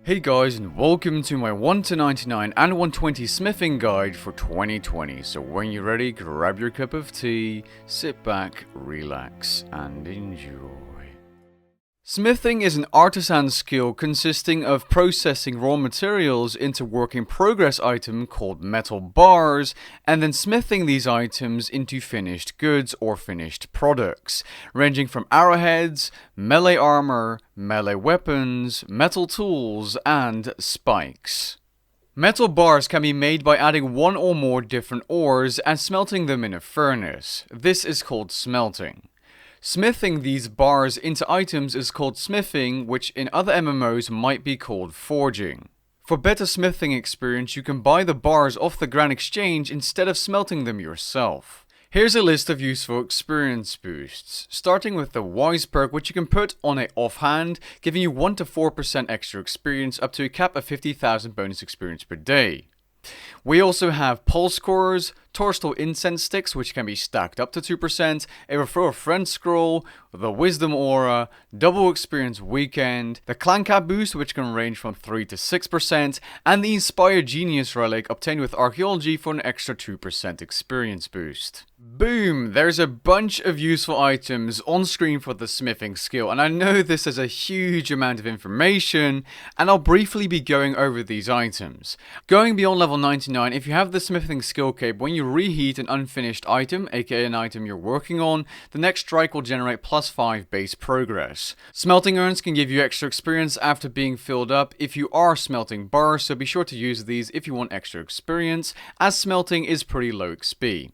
Hey guys, and welcome to my 1 to 99 and 120 smithing guide for 2020. So when you're ready, grab your cup of tea, sit back, relax, and enjoy. Smithing is an artisan skill consisting of processing raw materials into work in progress item called metal bars, and then smithing these items into finished goods or finished products, ranging from arrowheads, melee armor, melee weapons, metal tools, and spikes. Metal bars can be made by adding one or more different ores and smelting them in a furnace. This is called smelting. Smithing these bars into items is called smithing, which in other MMOs might be called forging. For better smithing experience, you can buy the bars off the Grand Exchange instead of smelting them yourself. Here's a list of useful experience boosts, starting with the Wise perk, which you can put on a offhand, giving you 1 to 4% extra experience up to a cap of 50,000 bonus experience per day. We also have pulse cores, Torstal incense sticks, which can be stacked up to 2%, a refer a friend scroll, the wisdom aura, double experience weekend, the clan cap boost, which can range from 3 to 6%, and the inspired genius relic obtained with archaeology for an extra 2% experience boost. Boom! There's a bunch of useful items on screen for the smithing skill, and I know this is a huge amount of information, and I'll briefly be going over these items. Going beyond level 99, if you have the smithing skill cape, when you reheat an unfinished item, aka an item you're working on, the next strike will generate plus 5 base progress. Smelting urns can give you extra experience after being filled up if you are smelting bars, so be sure to use these if you want extra experience, as smelting is pretty low XP.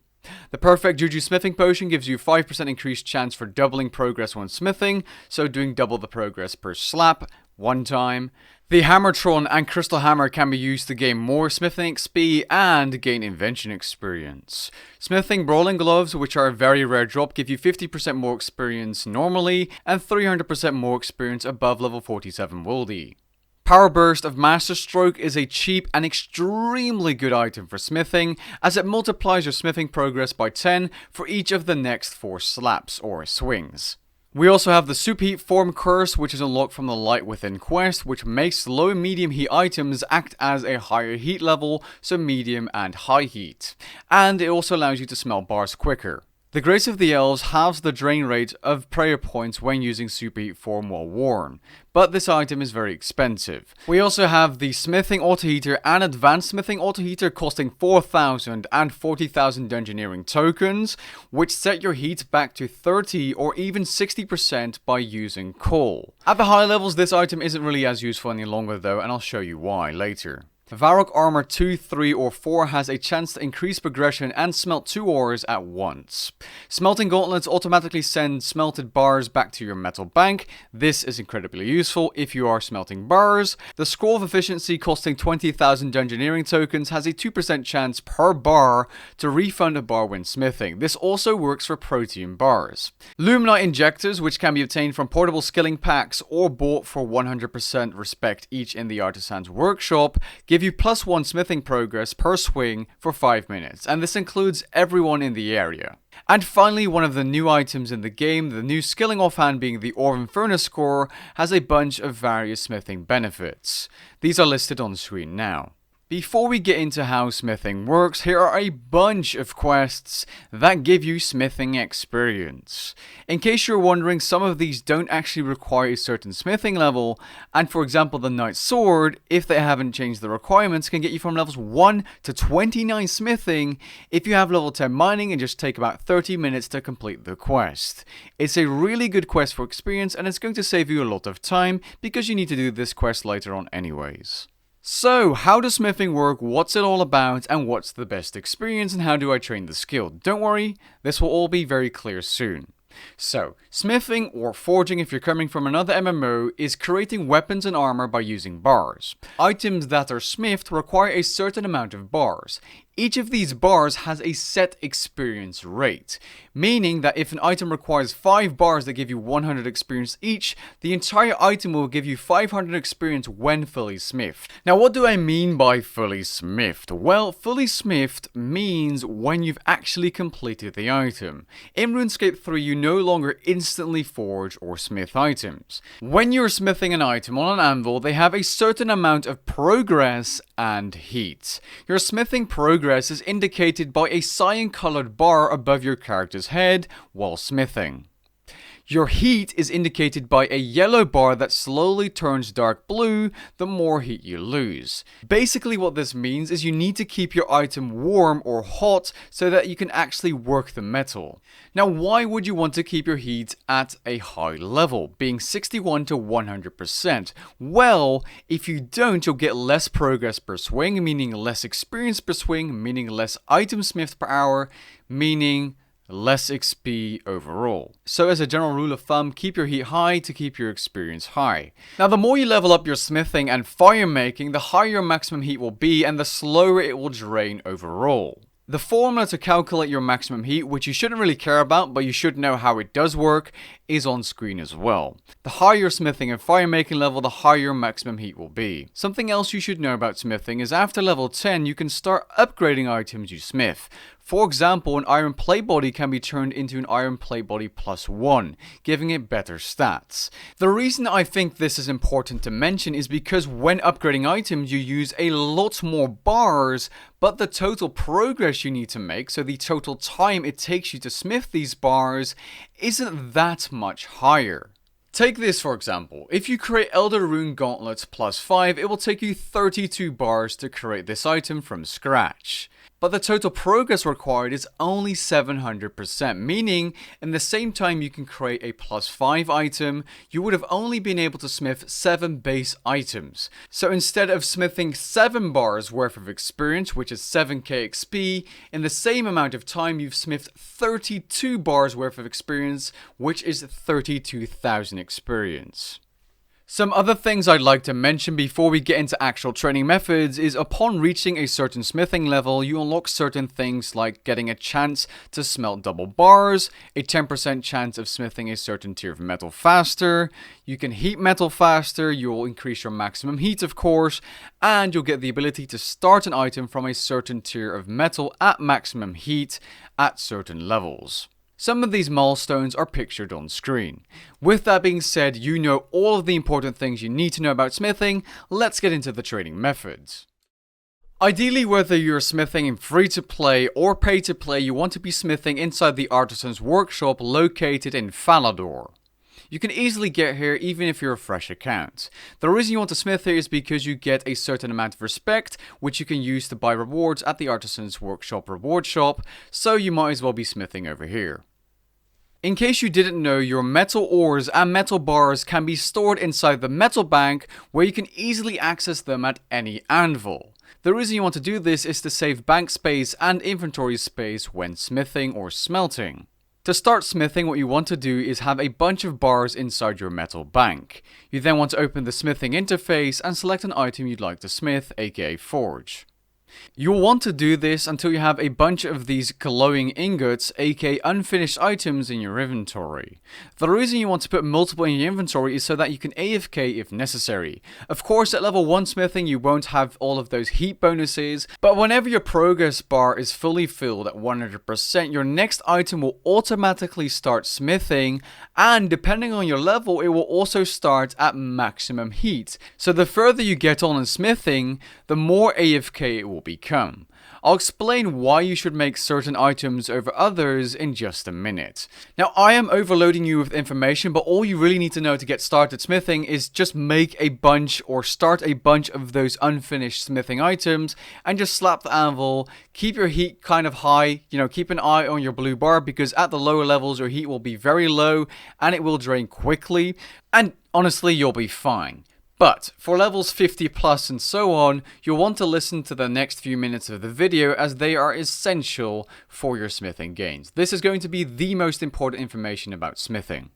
The perfect Juju smithing potion gives you 5% increased chance for doubling progress when smithing, so doing double the progress per slap, one time. The Hammertron and Crystal Hammer can be used to gain more smithing XP and gain invention experience. Smithing Brawling Gloves, which are a very rare drop, give you 50% more experience normally and 300% more experience above level 47 Wildy. Power Burst of Master Stroke is a cheap and extremely good item for smithing, as it multiplies your smithing progress by 10 for each of the next 4 slaps or swings. We also have the Superheat Form Curse, which is unlocked from the Light Within quest, which makes low and medium heat items act as a higher heat level, so medium and high heat. And it also allows you to smell bars quicker. The Grace of the Elves halves the drain rate of prayer points when using Superheat Form while worn, but this item is very expensive. We also have the Smithing Autoheater and Advanced Smithing Autoheater costing 4,000 and 40,000 Dungeoneering tokens, which set your heat back to 30 or even 60% by using coal. At the high levels, this item isn't really as useful any longer though, and I'll show you why later. Varrock Armor 2, 3, or 4 has a chance to increase progression and smelt 2 ores at once. Smelting Gauntlets automatically send smelted bars back to your metal bank. This is incredibly useful if you are smelting bars. The Scroll of Efficiency, costing 20,000 Dungeoneering tokens, has a 2% chance per bar to refund a bar when smithing. This also works for Protean Bars. Luminite Injectors, which can be obtained from portable skilling packs or bought for 100% respect each in the Artisan's Workshop, give you plus 1 smithing progress per swing for 5 minutes, and this includes everyone in the area. And finally, one of the new items in the game, the new skilling offhand being the Orvan Furnace score, has a bunch of various smithing benefits. These are listed on screen now. Before we get into how smithing works, here are a bunch of quests that give you smithing experience. In case you're wondering, some of these don't actually require a certain smithing level, and for example the Knight's Sword, if they haven't changed the requirements, can get you from levels 1 to 29 smithing if you have level 10 mining and just take about 30 minutes to complete the quest. It's a really good quest for experience, and it's going to save you a lot of time because you need to do this quest later on anyways. So, how does smithing work, what's it all about, and what's the best experience, and how do I train the skill? Don't worry, this will all be very clear soon. So, smithing, or forging if you're coming from another MMO, is creating weapons and armor by using bars. Items that are smithed require a certain amount of bars. Each of these bars has a set experience rate, meaning that if an item requires 5 bars that give you 100 experience each, the entire item will give you 500 experience when fully smithed. Now what do I mean by fully smithed? Well, fully smithed means when you've actually completed the item. In RuneScape 3 you no longer instantly forge or smith items. When you're smithing an item on an anvil, they have a certain amount of progress and heat. Your smithing progress is indicated by a cyan colored bar above your character's head while smithing. Your heat is indicated by a yellow bar that slowly turns dark blue the more heat you lose. Basically what this means is you need to keep your item warm or hot so that you can actually work the metal. Now why would you want to keep your heat at a high level, being 61 to 100%? Well, if you don't, you'll get less progress per swing, meaning less experience per swing, meaning less item smithed per hour, meaning less XP overall. So as a general rule of thumb, keep your heat high to keep your experience high. Now the more you level up your smithing and fire making, the higher your maximum heat will be and the slower it will drain overall. The formula to calculate your maximum heat, which you shouldn't really care about, but you should know how it does work, is on screen as well. The higher your smithing and fire making level, the higher your maximum heat will be. Something else you should know about smithing is after level 10, you can start upgrading items you smith. For example, an iron plate body can be turned into an iron plate body +1, giving it better stats. The reason I think this is important to mention is because when upgrading items you use a lot more bars, but the total progress you need to make, so the total time it takes you to smith these bars, isn't that much higher. Take this for example, if you create Elder Rune Gauntlets +5, it will take you 32 bars to create this item from scratch. But the total progress required is only 700%, meaning in the same time you can create a +5 item, you would have only been able to smith 7 base items. So instead of smithing 7 bars worth of experience, which is 7k XP, in the same amount of time you've smithed 32 bars worth of experience, which is 32,000 experience. Some other things I'd like to mention before we get into actual training methods is upon reaching a certain smithing level, you unlock certain things like getting a chance to smelt double bars, a 10% chance of smithing a certain tier of metal faster, you can heat metal faster, you'll increase your maximum heat of course, and you'll get the ability to start an item from a certain tier of metal at maximum heat at certain levels. Some of these milestones are pictured on screen. With that being said, you know all of the important things you need to know about smithing. Let's get into the training methods. Ideally, whether you're smithing in free-to-play or pay-to-play, you want to be smithing inside the Artisan's Workshop located in Falador. You can easily get here even if you're a fresh account. The reason you want to smith here is because you get a certain amount of respect, which you can use to buy rewards at the Artisan's Workshop reward shop, so you might as well be smithing over here. In case you didn't know, your metal ores and metal bars can be stored inside the metal bank, where you can easily access them at any anvil. The reason you want to do this is to save bank space and inventory space when smithing or smelting. To start smithing, what you want to do is have a bunch of bars inside your metal bank. You then want to open the smithing interface and select an item you'd like to smith, aka forge. You'll want to do this until you have a bunch of these glowing ingots, aka unfinished items, in your inventory. The reason you want to put multiple in your inventory is so that you can AFK if necessary. Of course, at level 1 smithing you won't have all of those heat bonuses, but whenever your progress bar is fully filled at 100%, your next item will automatically start smithing, and depending on your level, it will also start at maximum heat. So the further you get on in smithing, the more AFK it will become. I'll explain why you should make certain items over others in just a minute. Now, I am overloading you with information, but all you really need to know to get started smithing is just make a bunch or start a bunch of those unfinished smithing items and just slap the anvil. Keep your heat kind of high, keep an eye on your blue bar, because at the lower levels your heat will be very low and it will drain quickly, and honestly you'll be fine. But for levels 50 plus and so on, you'll want to listen to the next few minutes of the video, as they are essential for your smithing gains. This is going to be the most important information about smithing.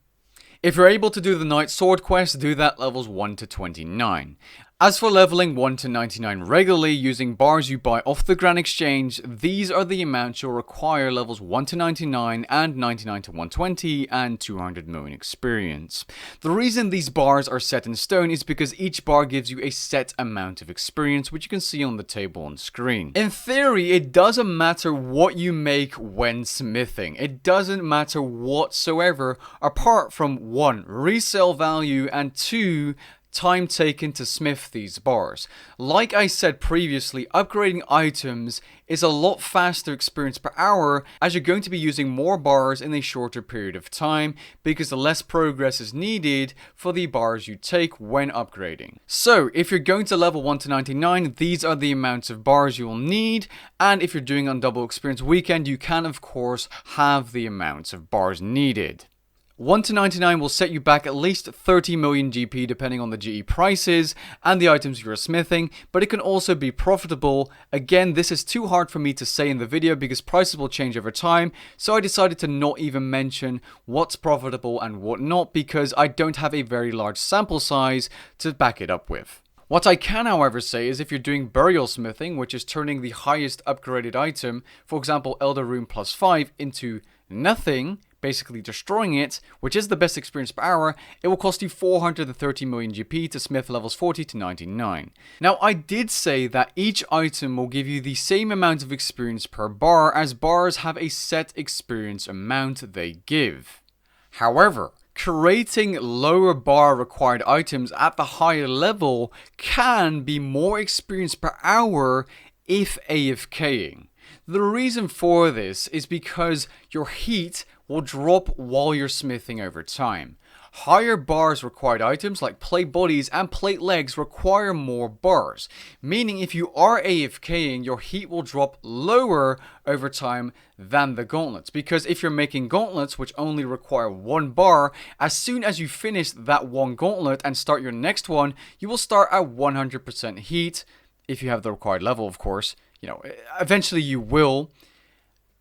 If you're able to do the Knight Sword quest, do that levels 1 to 29. As for leveling 1 to 99 regularly using bars you buy off the Grand Exchange, these are the amounts you'll require levels 1 to 99 and 99 to 120 and 200 million experience. The reason these bars are set in stone is because each bar gives you a set amount of experience, which you can see on the table on screen. In theory, it doesn't matter what you make when smithing. It doesn't matter whatsoever apart from 1, resale value, and 2, time taken to smith these bars. Like I said previously, upgrading items is a lot faster experience per hour as you're going to be using more bars in a shorter period of time because the less progress is needed for the bars you take when upgrading. So if you're going to level 1 to 99, these are the amounts of bars you will need, and if you're doing on double experience weekend, you can of course have the amounts of bars needed. 1 to 99 will set you back at least 30 million GP depending on the GE prices and the items you are smithing, but it can also be profitable. Again, this is too hard for me to say in the video because prices will change over time, so I decided to not even mention what's profitable and what not because I don't have a very large sample size to back it up with. What I can, however, say is if you're doing burial smithing, which is turning the highest upgraded item, for example Elder Rune plus 5, into nothing, basically destroying it, which is the best experience per hour, it will cost you 430 million GP to smith levels 40 to 99. Now, I did say that each item will give you the same amount of experience per bar, as bars have a set experience amount they give. However, creating lower bar required items at the higher level can be more experience per hour if AFKing. The reason for this is because your heat will drop while you're smithing over time. Higher bars required items like plate bodies and plate legs require more bars, meaning if you are AFKing, your heat will drop lower over time than the gauntlets, because if you're making gauntlets which only require 1 bar, as soon as you finish that 1 gauntlet and start your next one, you will start at 100% heat, if you have the required level of course. You know, eventually you will,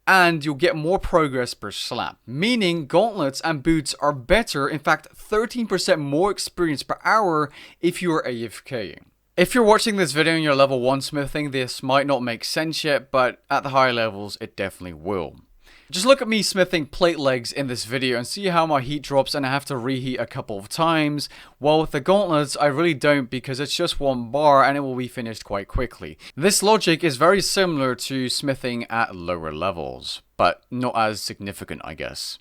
and you'll get more progress per slap, meaning gauntlets and boots are better, in fact 13% more experience per hour if you are AFKing. If you're watching this video and you're level 1 smithing, this might not make sense yet, but at the higher levels it definitely will. Just look at me smithing plate legs in this video and see how my heat drops and I have to reheat a couple of times, while with the gauntlets I really don't because it's just 1 bar and it will be finished quite quickly. This logic is very similar to smithing at lower levels, but not as significant I guess.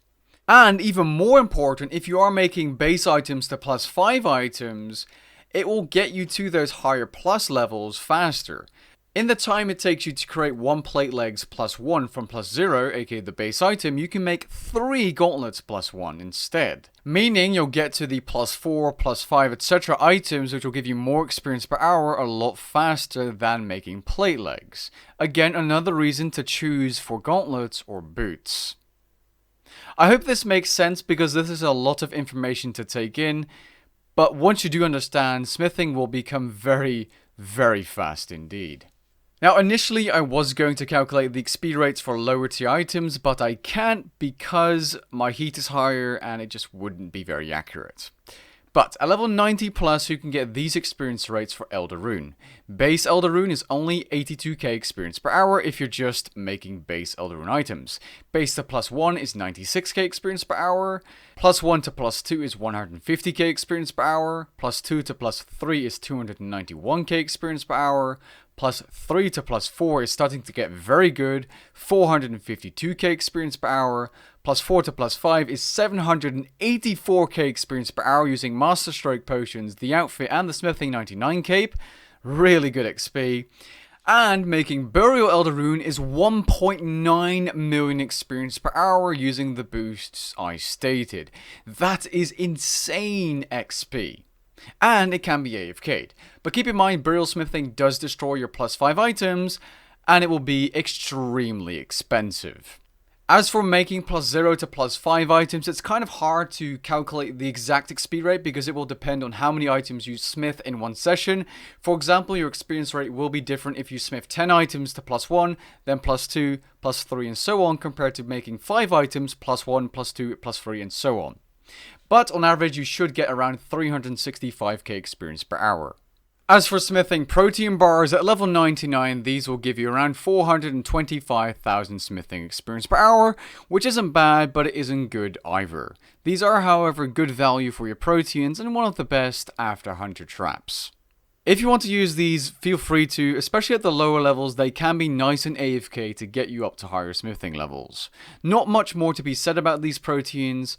And even more important, if you are making base items to plus 5 items, it will get you to those higher plus levels faster. In the time it takes you to create 1 plate legs plus 1 from plus 0, aka the base item, you can make 3 gauntlets plus 1 instead. Meaning you'll get to the plus 4, plus 5, etc. items which will give you more experience per hour a lot faster than making plate legs. Again, another reason to choose for gauntlets or boots. I hope this makes sense because this is a lot of information to take in, but once you do understand, smithing will become very, very fast indeed. Now initially I was going to calculate the XP rates for lower tier items, but I can't because my heat is higher and it just wouldn't be very accurate. But at level 90 plus you can get these experience rates for Elder Rune. Base Elder Rune is only 82k experience per hour if you're just making base Elder Rune items. Base to plus 1 is 96k experience per hour. Plus 1 to plus 2 is 150k experience per hour. Plus 2 to plus 3 is 291k experience per hour. Plus 3 to plus 4 is starting to get very good, 452k experience per hour. Plus 4 to plus 5 is 784k experience per hour using Master Stroke potions, the outfit and the Smithing 99 cape. Really good XP. And making Burial Elder Rune is 1.9 million experience per hour using the boosts I stated. That is insane XP. And it can be AFK'd. But keep in mind, Burial Smithing does destroy your plus 5 items, and it will be extremely expensive. As for making plus 0 to plus 5 items, it's kind of hard to calculate the exact XP rate because it will depend on how many items you smith in one session. For example, your experience rate will be different if you smith 10 items to plus 1, then plus 2, plus 3 and so on, compared to making 5 items plus 1, plus 2, plus 3 and so on. But on average, you should get around 365k experience per hour. As for smithing, Protean Bars at level 99, these will give you around 425,000 smithing experience per hour, which isn't bad, but it isn't good either. These are, however, good value for your Proteans and one of the best after Hunter traps. If you want to use these, feel free to, especially at the lower levels. They can be nice and AFK to get you up to higher smithing levels. Not much more to be said about these Proteans.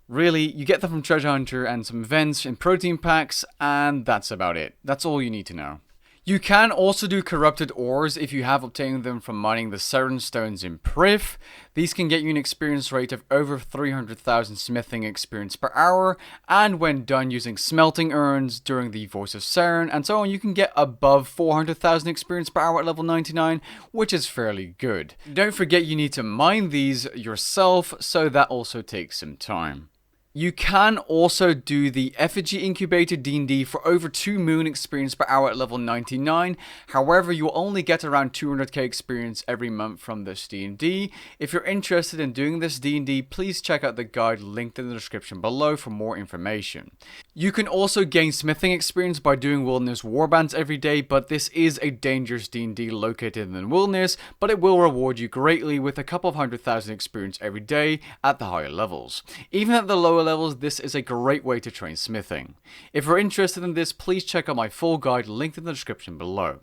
Really, you get them from Treasure Hunter and some events in Protean packs, and that's about it. That's all you need to know. You can also do corrupted ores if you have obtained them from mining the Siren Stones in Priv. These can get you an experience rate of over 300,000 smithing experience per hour, and when done using smelting urns during the Voice of Siren and so on, you can get above 400,000 experience per hour at level 99, which is fairly good. Don't forget you need to mine these yourself, so that also takes some time. You can also do the Effigy Incubator D&D for over 2 moon experience per hour at level 99. However, you'll only get around 200k experience every month from this D&D. If you're interested in doing this D&D, please check out the guide linked in the description below for more information. You can also gain smithing experience by doing Wilderness Warbands every day, but this is a dangerous D&D located in the wilderness, but it will reward you greatly with a couple of 100,000 experience every day at the higher levels. Even at the lower levels, this is a great way to train smithing. If you're interested in this, please check out my full guide linked in the description below.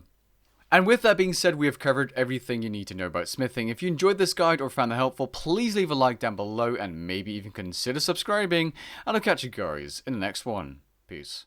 And with that being said, we have covered everything you need to know about smithing. If you enjoyed this guide or found it helpful, please leave a like down below and maybe even consider subscribing. And I'll catch you guys in the next one. Peace.